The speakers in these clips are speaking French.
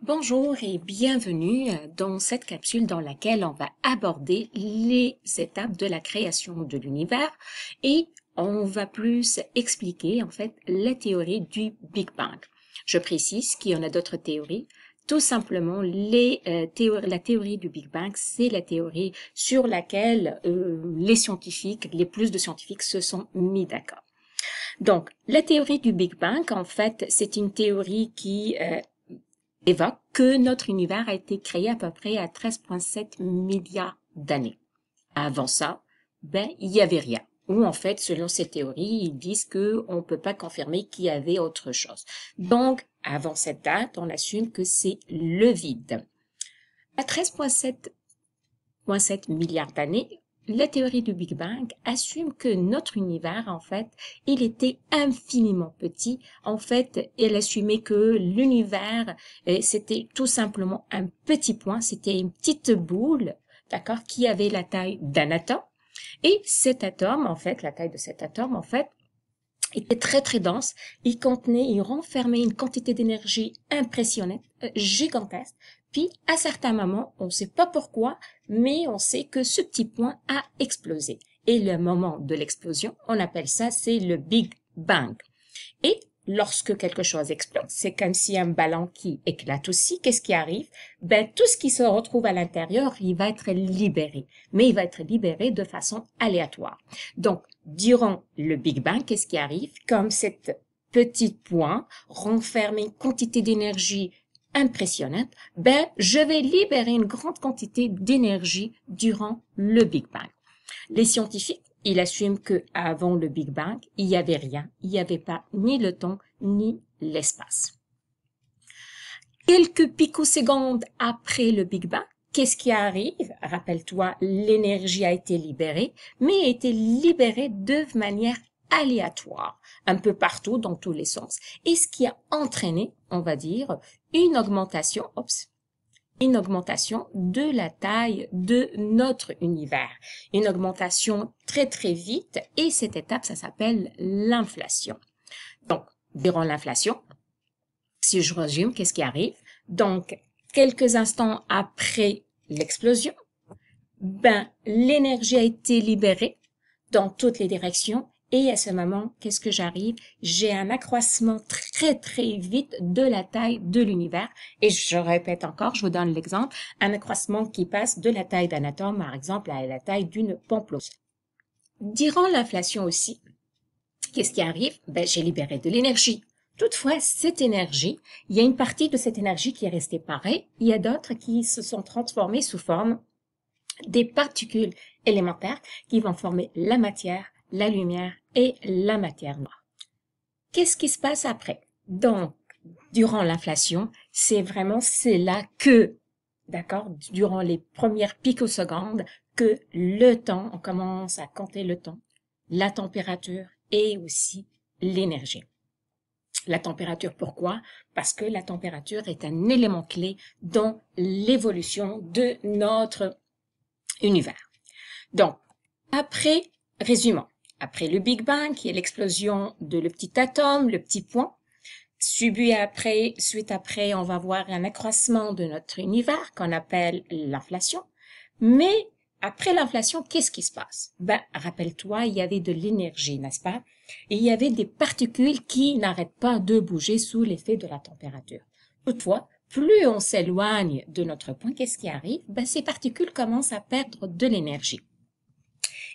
Bonjour et bienvenue dans cette capsule dans laquelle on va aborder les étapes de la création de l'univers et on va plus expliquer en fait la théorie du Big Bang. Je précise qu'il y en a d'autres théories. Tout simplement, la théorie du Big Bang, c'est la théorie sur laquelle les plus de scientifiques se sont mis d'accord. Donc, la théorie du Big Bang, en fait, c'est une théorie qui évoque que notre univers a été créé à peu près à 13,7 milliards d'années. Avant ça, il y avait rien. Ou en fait, selon ces théories, ils disent que on peut pas confirmer qu'il y avait autre chose. Donc, avant cette date, on assume que c'est le vide. À 13,7 milliards d'années, la théorie du Big Bang assume que notre univers, en fait, il était infiniment petit. En fait, elle assumait que l'univers, c'était tout simplement un petit point, c'était une petite boule, d'accord, qui avait la taille d'un atome. Et cet atome, en fait, la taille de cet atome, en fait, était très très dense. Il renfermait une quantité d'énergie impressionnante, gigantesque. Puis, à certains moments, on ne sait pas pourquoi, mais on sait que ce petit point a explosé. Et le moment de l'explosion, on appelle ça, c'est le Big Bang. Et lorsque quelque chose explose, c'est comme si un ballon qui éclate aussi. Qu'est-ce qui arrive? Tout ce qui se retrouve à l'intérieur, il va être libéré. Mais il va être libéré de façon aléatoire. Donc, durant le Big Bang, qu'est-ce qui arrive? Comme cette petite point renferme une quantité d'énergie impressionnante, je vais libérer une grande quantité d'énergie durant le Big Bang. Les scientifiques, ils assument que avant le Big Bang, il n'y avait rien, il n'y avait pas ni le temps ni l'espace. Quelques picosecondes après le Big Bang, qu'est-ce qui arrive? Rappelle-toi, l'énergie a été libérée, mais a été libérée de manière aléatoire, un peu partout, dans tous les sens, et ce qui a entraîné, on va dire, une augmentation, de la taille de notre univers. Une augmentation très très vite et cette étape, ça s'appelle l'inflation. Donc, durant l'inflation, si je résume, qu'est-ce qui arrive? Donc, quelques instants après l'explosion, l'énergie a été libérée dans toutes les directions et à ce moment, qu'est-ce que j'arrive? J'ai un accroissement très très vite de la taille de l'univers. Et je répète encore, je vous donne l'exemple, un accroissement qui passe de la taille d'un atome, par exemple, à la taille d'une pamplemousse. Durant l'inflation aussi, qu'est-ce qui arrive? J'ai libéré de l'énergie. Toutefois, cette énergie, il y a une partie de cette énergie qui est restée pareille, il y a d'autres qui se sont transformées sous forme des particules élémentaires qui vont former la matière, la lumière et la matière noire. Qu'est-ce qui se passe après? Donc, durant l'inflation, c'est là que, d'accord, durant les premières picosecondes, que le temps, on commence à compter le temps, la température et aussi l'énergie. La température, pourquoi? Parce que la température est un élément clé dans l'évolution de notre univers. Donc, résumons, après le Big Bang, qui est l'explosion de le petit atome, le petit point, suite après, on va voir un accroissement de notre univers qu'on appelle l'inflation. Mais après l'inflation, qu'est-ce qui se passe? Rappelle-toi, il y avait de l'énergie, n'est-ce pas? Et il y avait des particules qui n'arrêtent pas de bouger sous l'effet de la température. Toutefois, plus on s'éloigne de notre point, qu'est-ce qui arrive? Ces particules commencent à perdre de l'énergie.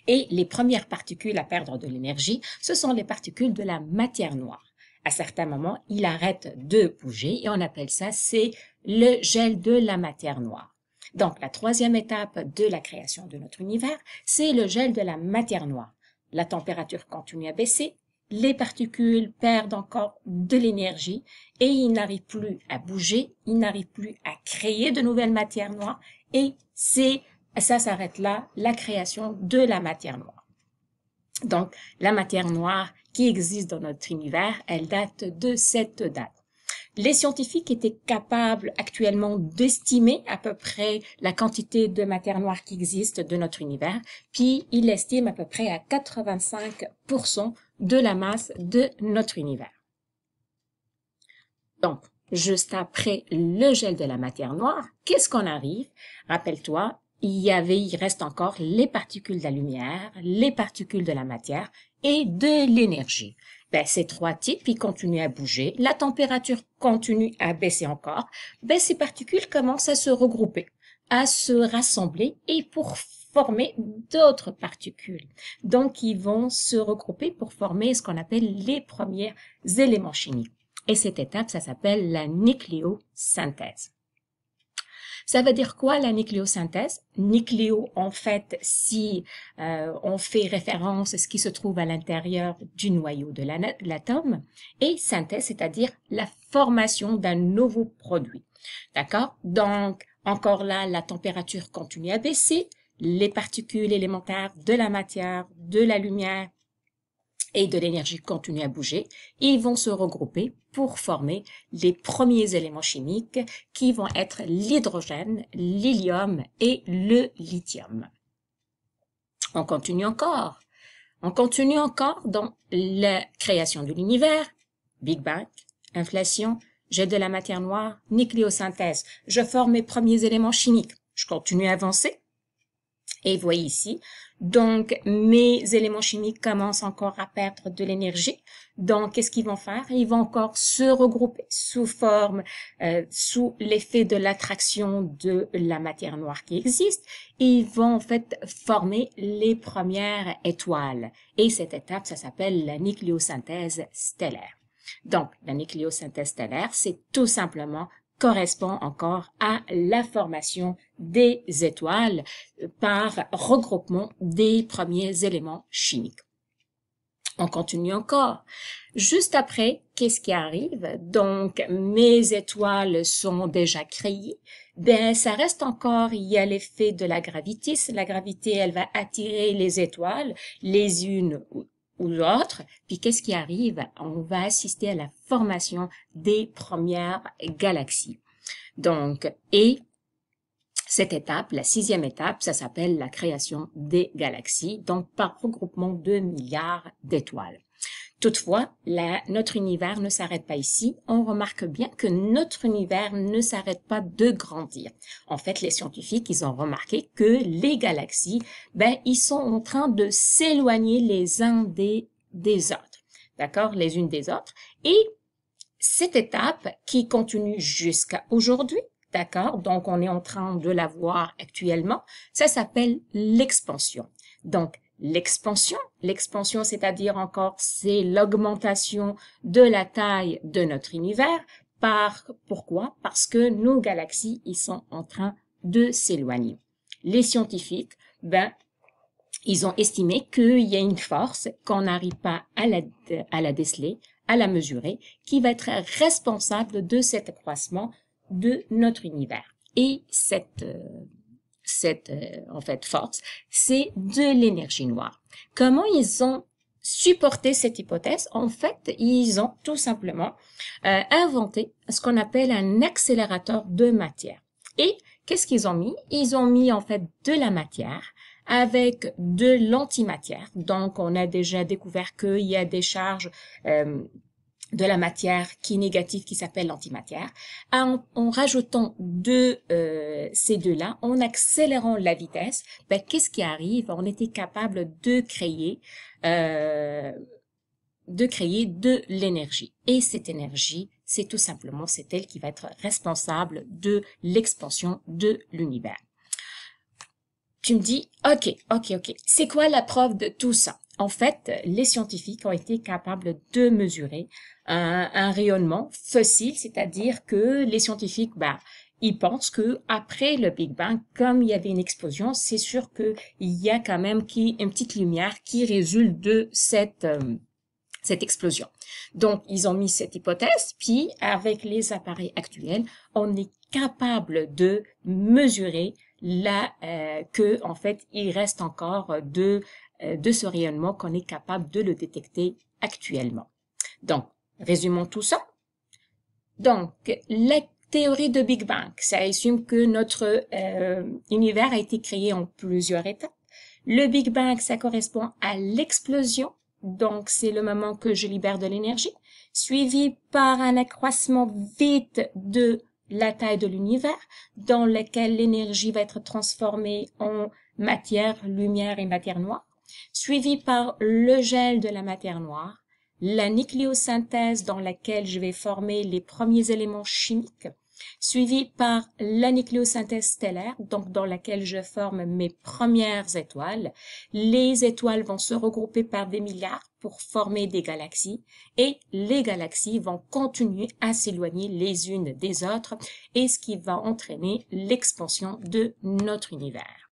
Et les premières particules à perdre de l'énergie, ce sont les particules de la matière noire. À certains moments, il arrête de bouger et on appelle ça, c'est le gel de la matière noire. Donc, la troisième étape de la création de notre univers, c'est le gel de la matière noire. La température continue à baisser, les particules perdent encore de l'énergie et ils n'arrivent plus à bouger, ils n'arrivent plus à créer de nouvelles matières noires et ça s'arrête là, la création de la matière noire. Donc, la matière noire qui existe dans notre univers, elle date de cette date. Les scientifiques étaient capables actuellement d'estimer à peu près la quantité de matière noire qui existe de notre univers, puis ils l'estiment à peu près à 85% de la masse de notre univers. Donc, juste après le gel de la matière noire, qu'est-ce qu'on arrive? Rappelle-toi, il reste encore les particules de la lumière, les particules de la matière et de l'énergie. Ben, ces trois types, ils continuent à bouger, la température continue à baisser encore, ben, ces particules commencent à se regrouper, à se rassembler et pour former d'autres particules. Donc, ils vont se regrouper pour former ce qu'on appelle les premiers éléments chimiques. Et cette étape, ça s'appelle la nucléosynthèse. Ça veut dire quoi la nucléosynthèse? Nucléo, en fait, si on fait référence à ce qui se trouve à l'intérieur du noyau de l'atome, et synthèse, c'est-à-dire la formation d'un nouveau produit. D'accord? Donc, encore là, la température continue à baisser, les particules élémentaires de la matière, de la lumière et de l'énergie continuent à bouger, et ils vont se regrouper pour former les premiers éléments chimiques qui vont être l'hydrogène, l'hélium et le lithium. On continue encore. On continue encore dans la création de l'univers, Big Bang, inflation, jet de la matière noire, nucléosynthèse. Je forme mes premiers éléments chimiques. Je continue à avancer. Et vous voyez ici, donc mes éléments chimiques commencent encore à perdre de l'énergie. Donc, qu'est-ce qu'ils vont faire? Ils vont encore se regrouper sous l'effet de l'attraction de la matière noire qui existe. Ils vont en fait former les premières étoiles. Et cette étape, ça s'appelle la nucléosynthèse stellaire. Donc, la nucléosynthèse stellaire, c'est tout simplement correspond encore à la formation des étoiles par regroupement des premiers éléments chimiques. On continue encore. Juste après, qu'est-ce qui arrive? Donc, mes étoiles sont déjà créées. Ben, ça reste encore, il y a l'effet de la gravité. La gravité, elle va attirer les étoiles, les unes ou l'autre, puis qu'est-ce qui arrive? On va assister à la formation des premières galaxies. Donc, et cette étape, la sixième étape, ça s'appelle la création des galaxies, donc par regroupement de milliards d'étoiles. Toutefois, notre univers ne s'arrête pas ici. On remarque bien que notre univers ne s'arrête pas de grandir. En fait, les scientifiques, ils ont remarqué que les galaxies, ben, ils sont en train de s'éloigner les uns des autres. D'accord? Les unes des autres. Et cette étape qui continue jusqu'à aujourd'hui, d'accord? Donc, on est en train de la voir actuellement. Ça s'appelle l'expansion. Donc, l'expansion, c'est-à-dire encore, c'est l'augmentation de la taille de notre univers. Pourquoi? Parce que nos galaxies, ils sont en train de s'éloigner. Les scientifiques, ben, ils ont estimé qu'il y a une force qu'on n'arrive pas à la déceler, à la mesurer, qui va être responsable de cet accroissement de notre univers. Et cette en fait force, c'est de l'énergie noire. Comment ils ont supporté cette hypothèse? En fait, ils ont tout simplement inventé ce qu'on appelle un accélérateur de matière. Et qu'est-ce qu'ils ont mis? Ils ont mis en fait de la matière avec de l'antimatière. Donc, on a déjà découvert qu'il y a des charges de la matière qui est négative, qui s'appelle l'antimatière. En rajoutant ces deux-là, en accélérant la vitesse, ben, qu'est-ce qui arrive? On était capable de créer de l'énergie. Et cette énergie, c'est tout simplement, c'est elle qui va être responsable de l'expansion de l'univers. Tu me dis, ok, c'est quoi la preuve de tout ça? En fait, les scientifiques ont été capables de mesurer un rayonnement fossile, c'est-à-dire que les scientifiques, ils pensent que après le Big Bang, comme il y avait une explosion, c'est sûr qu'il y a quand même une petite lumière qui résulte de cette explosion. Donc, ils ont mis cette hypothèse, puis avec les appareils actuels, on est capable de mesurer que en fait, il reste encore de ce rayonnement qu'on est capable de le détecter actuellement. Donc, résumons tout ça. Donc, la théorie de Big Bang, ça assume que notre univers a été créé en plusieurs étapes. Le Big Bang, ça correspond à l'explosion. Donc, c'est le moment que je libère de l'énergie. suivi par un accroissement vite de la taille de l'univers, dans lequel l'énergie va être transformée en matière, lumière et matière noire, suivi par le gel de la matière noire, la nucléosynthèse dans laquelle je vais former les premiers éléments chimiques, suivi par la nucléosynthèse stellaire, donc dans laquelle je forme mes premières étoiles. Les étoiles vont se regrouper par des milliards pour former des galaxies et les galaxies vont continuer à s'éloigner les unes des autres et ce qui va entraîner l'expansion de notre univers.